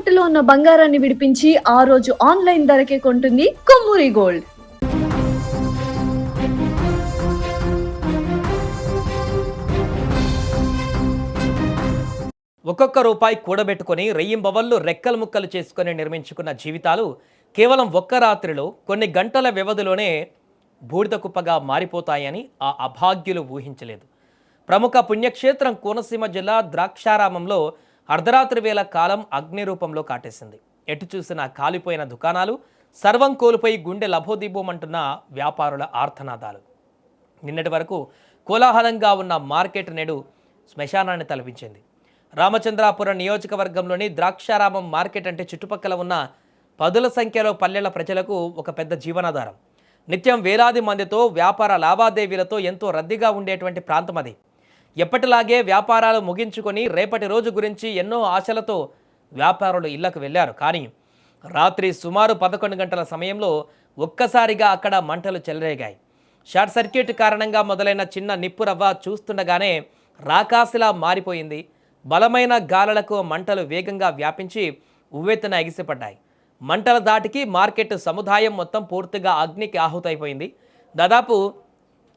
తాకట్టులో ఉన్న బంగారాన్ని విడిపించి ఆ రోజు ఆన్లైన్ ధరకే కొంటుంది కొమ్మూరి గోల్డ్. ఒక్కొక్క రూపాయి కూడబెట్టుకొని రెయ్యింబవళ్ళు రెక్కలు ముక్కలు చేసుకొని నిర్మించుకున్న జీవితాలు కేవలం ఒక్క రాత్రిలో కొన్ని గంటల వ్యవధిలోనే బూడిద కుప్పగా మారిపోతాయని ఆ అభాగ్యులు ఊహించలేదు. ప్రముఖ పుణ్యక్షేత్రం కోనసీమ జిల్లా ద్రాక్షారామంలో అర్ధరాత్రి వేళ కాలం అగ్ని రూపంలో కాటేసింది. ఎటు చూసిన కాలిపోయిన దుకాణాలు, సర్వం కోల్పోయి గుండె లభోదీపమంటున్న వ్యాపారుల ఆర్తనాదాలు. నిన్నటి వరకు కోలాహలంగా ఉన్న మార్కెట్ నేడు శ్మశానాన్ని తలపించింది. రామచంద్రాపురం నియోజకవర్గంలోని ద్రాక్షారామం మార్కెట్ అంటే చుట్టుపక్కల ఉన్న పదుల సంఖ్యలో పల్లెల ప్రజలకు ఒక పెద్ద జీవనాధారం. నిత్యం వేలాది మందితో వ్యాపార లావాదేవీలతో ఎంతో రద్దీగా ఉండేటువంటి ప్రాంతం అది. ఎప్పటిలాగే వ్యాపారాలు ముగించుకొని రేపటి రోజు గురించి ఎన్నో ఆశలతో వ్యాపారులు ఇళ్లకు వెళ్ళారు. కానీ రాత్రి సుమారు 11 గంటల సమయంలో ఒక్కసారిగా అక్కడ మంటలు చెలరేగాయి. షార్ట్ సర్క్యూట్ కారణంగా మొదలైన చిన్న నిప్పురవ్వ చూస్తుండగానే రాకాసిలా మారిపోయింది. బలమైన గాలులకు మంటలు వేగంగా వ్యాపించి ఉవ్వెత్తున ఎగిసిపడ్డాయి. మంటల దాటికి మార్కెట్ సముదాయం మొత్తం పూర్తిగా అగ్నికి ఆహుతైపోయింది. దాదాపు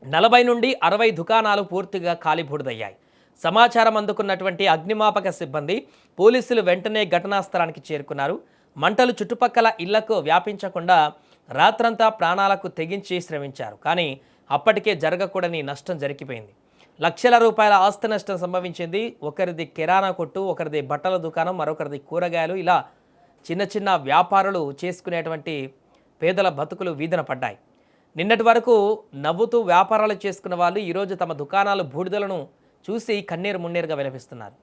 40 నుండి 60 దుకాణాలు పూర్తిగా కాలిబూడిదయ్యాయి. సమాచారం అందుకున్నటువంటి అగ్నిమాపక సిబ్బంది, పోలీసులు వెంటనే ఘటనా స్థలానికి చేరుకున్నారు. మంటలు చుట్టుపక్కల ఇళ్లకు వ్యాపించకుండా రాత్రంతా ప్రాణాలకు తెగించి శ్రమించారు. కానీ అప్పటికే జరగకూడని నష్టం జరిగిపోయింది. లక్షల రూపాయల ఆస్తి నష్టం సంభవించింది. ఒకరిది కిరాణా కొట్టు, ఒకరిది బట్టల దుకాణం, మరొకరిది కూరగాయలు. ఇలా చిన్న చిన్న వ్యాపారులు చేసుకునేటువంటి పేదల బతుకులు వీధిన పడ్డాయి. నిన్నటి వరకు నవ్వుతూ వ్యాపారాలు చేసుకున్న వాళ్ళు ఈరోజు తమ దుకాణాలు బూడిదలను చూసి కన్నీరు మున్నీరుగా విలపిస్తున్నారు.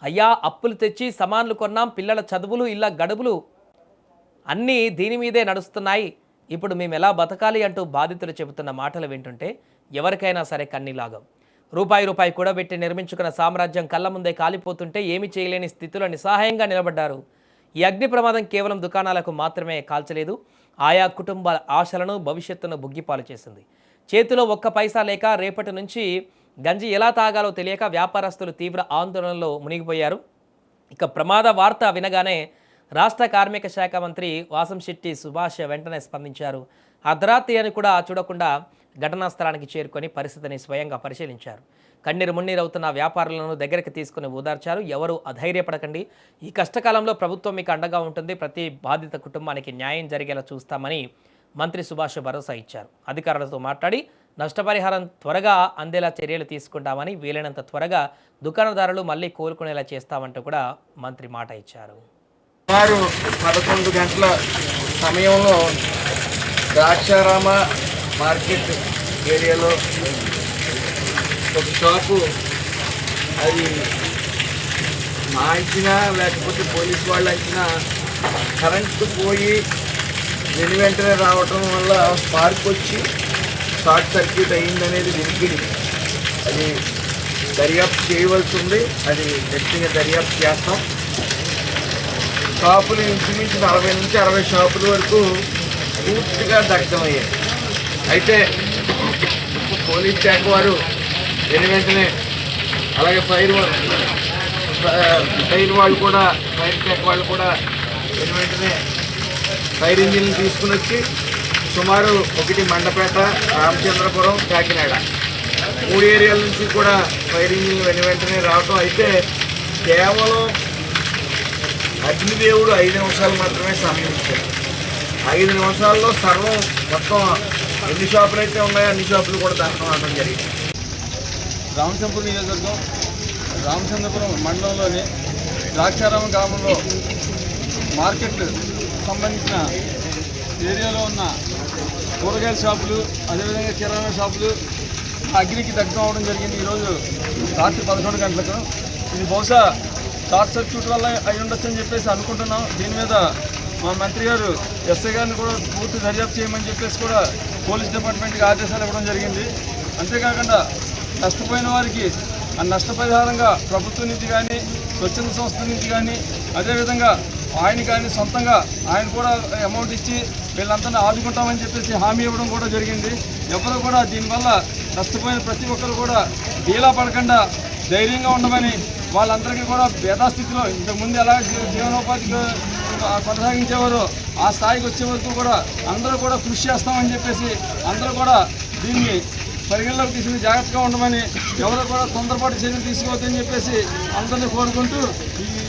అయ్యా, అప్పులు తెచ్చి సామాన్లు కొన్నాం, పిల్లల చదువులు, ఇళ్ళ గడువులు అన్నీ దీని మీదే నడుస్తున్నాయి, ఇప్పుడు మేము ఎలా బతకాలి అంటూ బాధితులు చెబుతున్న మాటలు వింటుంటే ఎవరికైనా సరే కన్నీలాగం. రూపాయి కూడబెట్టి నిర్మించుకున్న సామ్రాజ్యం కళ్ళ ముందే కాలిపోతుంటే ఏమీ చేయలేని స్థితిలో నిస్సహాయంగా నిలబడ్డారు. ఈ అగ్ని ప్రమాదం కేవలం దుకాణాలకు మాత్రమే కాల్చలేదు, ఆయా కుటుంబ ఆశలను, భవిష్యత్తును బుగ్గిపాలు చేసింది. చేతిలో ఒక్క పైసా లేక రేపటి నుంచి గంజి ఎలా తాగాలో తెలియక వ్యాపారస్తులు తీవ్ర ఆందోళనలో మునిగిపోయారు. ఇక ప్రమాద వార్త వినగానే రాష్ట్ర కార్మిక శాఖ మంత్రి వాసంశెట్టి సుభాష్ వెంటనే స్పందించారు. అర్ధరాత్రి అని కూడా చూడకుండా ఘటనా స్థలానికి చేరుకొని పరిస్థితిని స్వయంగా పరిశీలించారు. కన్నీరు మున్నీరవుతున్న వ్యాపారులను దగ్గరికి తీసుకుని ఓదార్చారు. ఎవరు అధైర్యపడకండి, ఈ కష్టకాలంలో ప్రభుత్వం మీకు అండగా ఉంటుంది, ప్రతి బాధిత కుటుంబానికి న్యాయం జరిగేలా చూస్తామని మంత్రి సుభాష్ భరోసా ఇచ్చారు. అధికారులతో మాట్లాడి నష్టపరిహారం త్వరగా అందేలా చర్యలు తీసుకుంటామని, వీలైనంత త్వరగా దుకాణదారులు మళ్ళీ కోలుకునేలా చేస్తామంటూ కూడా మంత్రి మాట ఇచ్చారు. సుమారు 11 గంటల సమయంలో ద్రాక్షారామ మార్కెట్ ఏరియాలో ఒక షాపు, అది మా అంచనా లేకపోతే పోలీసు వాళ్ళు అంచనా, కరెంటు పోయి వెంటనే రావటం వల్ల స్పార్క్ వచ్చి షార్ట్ సర్క్యూట్ అయ్యిందనేది వినికిడి. అది దర్యాప్తు చేయవలసి ఉంది, అది ఖచ్చితంగా దర్యాప్తు చేస్తాం. షాపులు ఇంచుమించు 40 నుంచి 60 షాపుల వరకు పూర్తిగా దగ్ధమయ్యాయి. అయితే పోలీస్ శాఖ వారు వెంటనే, అలాగే ఫైర్ వాళ్ళు కూడా, ఫైర్ శాఖ వాళ్ళు కూడా వెంటనే ఫైర్ ఇంజిన్లు తీసుకుని వచ్చి సుమారు 1 మండపేట, రామచంద్రపురం, కాకినాడ 3 ఏరియాల నుంచి కూడా ఫైర్ ఇంజిన్లు వెంటనే రావటం. అయితే కేవలం అగ్నిదేవుడు 5 నిమిషాలు మాత్రమే సమయం ఇచ్చారు. 5 నిమిషాల్లో సర్వం మొత్తం ఎన్ని షాపులు అయితే ఉన్నాయో అన్ని షాపులు కూడా దర్శనం అవడం జరిగింది. రామచంద్రపురం నియోజకవర్గం రామచంద్రపురం మండలంలోని ద్రాక్షారామ గ్రామంలో మార్కెట్ సంబంధించిన ఏరియాలో ఉన్న కూరగాయల షాపులు, అదేవిధంగా కిరాణా షాపులు అగ్నికి దగ్ధం అవడం జరిగింది. ఈరోజు రాత్రి 11 గంటలకు. ఇది బహుశా షార్ట్ సర్క్యూట్ వల్ల అయి ఉండొచ్చని చెప్పేసి అనుకుంటున్నాం. దీని మీద మా మంత్రి గారు ఎస్ఐ గారిని కూడా పూర్తి దర్యాప్తు చేయమని చెప్పేసి కూడా పోలీస్ డిపార్ట్మెంట్కి ఆదేశాలు ఇవ్వడం జరిగింది. అంతేకాకుండా నష్టపోయిన వారికి ఆ నష్టపరిహారంగా ప్రభుత్వం నుంచి కానీ, స్వచ్ఛంద సంస్థల నుంచి కానీ, అదేవిధంగా ఆయన కానీ సొంతంగా ఆయన కూడా అమౌంట్ ఇచ్చి వీళ్ళంతా ఆదుకుంటామని చెప్పేసి హామీ ఇవ్వడం కూడా జరిగింది. ఎవరు కూడా దీనివల్ల నష్టపోయిన ప్రతి ఒక్కరు కూడా డీలా పడకుండా ధైర్యంగా ఉండమని వాళ్ళందరికీ కూడా భేదాస్థితిలో ఇంతకుముందు ఎలా జీవనోపాధికి కొనసాగించేవారు ఆ స్థాయికి వచ్చే వరకు కూడా అందరూ కూడా కృషి చేస్తామని చెప్పేసి అందరూ కూడా దీన్ని పరిగణలోకి తీసుకుని జాగ్రత్తగా ఉండమని ఎవరు కూడా తొందరపాటు చర్యలు తీసుకోవద్దని చెప్పేసి అందరినీ కోరుకుంటూ ఈ